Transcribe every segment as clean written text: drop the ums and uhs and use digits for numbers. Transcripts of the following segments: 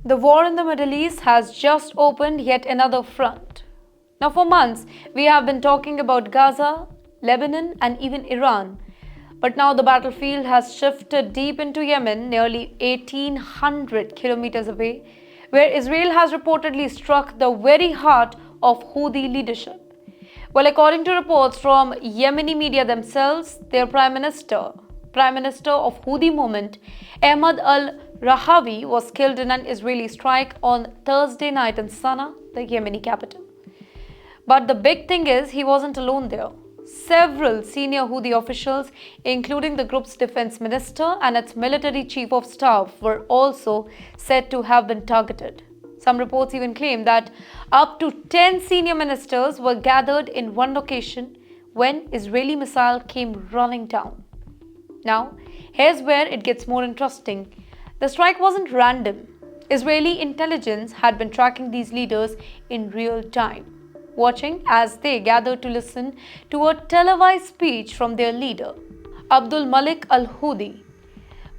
The war in the Middle East has just opened yet another front. Now, for months, we have been talking about Gaza, Lebanon, and even Iran. But now the battlefield has shifted deep into Yemen, nearly 1800 kilometers away, where Israel has reportedly struck the very heart of Houthi leadership. Well, according to reports from Yemeni media themselves, their Prime Minister of Houthi movement, Ahmad al-Rahawi, was killed in an Israeli strike on Thursday night in Sana'a, the Yemeni capital. But the big thing is, he wasn't alone there. Several senior Houthi officials, including the group's defense minister and its military chief of staff, were also said to have been targeted. Some reports even claim that up to 10 senior ministers were gathered in one location when Israeli missile came running down. Now, here's where it gets more interesting. The strike wasn't random. Israeli intelligence had been tracking these leaders in real time, watching as they gathered to listen to a televised speech from their leader, Abdul Malik al-Houthi.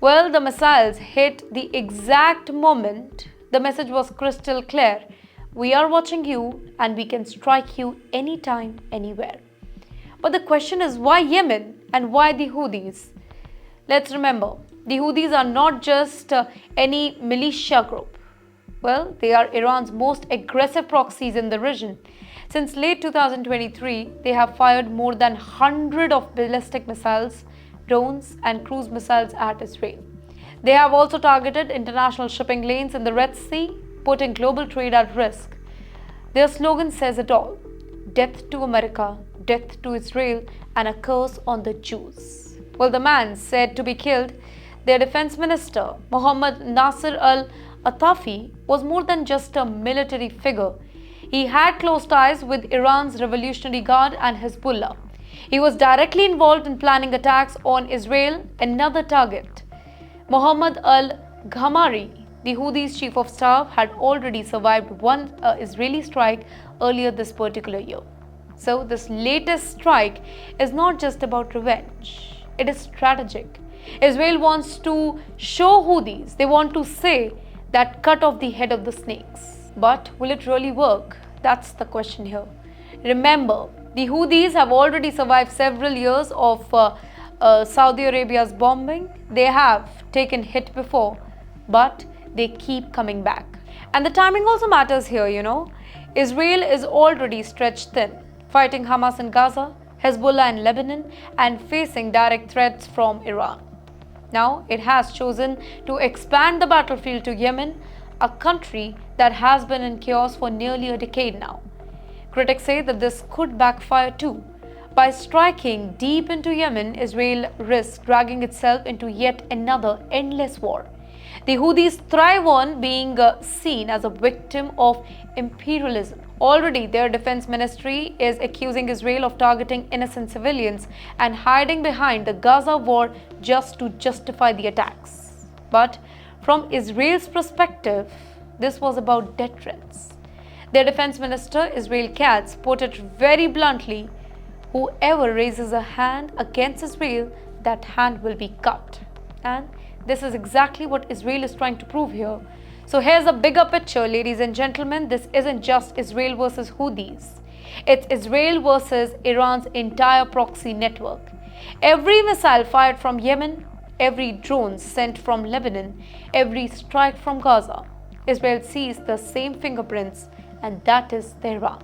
Well, the missiles hit the exact moment. The message was crystal clear. We are watching you and we can strike you anytime, anywhere. But the question is, why Yemen and why the Houthis? Let's remember, the Houthis are not just any militia group. Well, they are Iran's most aggressive proxies in the region. Since late 2023, they have fired more than 100 of ballistic missiles, drones and cruise missiles at Israel. They have also targeted international shipping lanes in the Red Sea, putting global trade at risk. Their slogan says it all: death to America, death to Israel, and a curse on the Jews. Well, the man said to be killed, their defense minister, Mohammad Nasser al-Atafi, was more than just a military figure. He had close ties with Iran's Revolutionary Guard and Hezbollah. He was directly involved in planning attacks on Israel, another target. Mohammad al-Ghamari, the Houthis' chief of staff, had already survived one Israeli strike earlier this particular year. So this latest strike is not just about revenge. It is strategic. Israel wants to show Houthis, they want to say that cut off the head of the snakes. But will it really work? That's the question here. Remember, the Houthis have already survived several years of Saudi Arabia's bombing. They have taken hit before, but they keep coming back. And the timing also matters here, Israel is already stretched thin, fighting Hamas in Gaza, Hezbollah in Lebanon, and facing direct threats from Iran. Now, it has chosen to expand the battlefield to Yemen, a country that has been in chaos for nearly a decade now. Critics say that this could backfire too. By striking deep into Yemen, Israel risks dragging itself into yet another endless war. The Houthis thrive on being seen as a victim of imperialism. Already, their defense ministry is accusing Israel of targeting innocent civilians and hiding behind the Gaza war just to justify the attacks. But from Israel's perspective, this was about deterrence. Their defense minister, Israel Katz, put it very bluntly: whoever raises a hand against Israel, that hand will be cut. And this is exactly what Israel is trying to prove here. So here's a bigger picture, ladies and gentlemen. This isn't just Israel versus Houthis. It's Israel versus Iran's entire proxy network. Every missile fired from Yemen, every drone sent from Lebanon, every strike from Gaza, Israel sees the same fingerprints, and that is Tehran.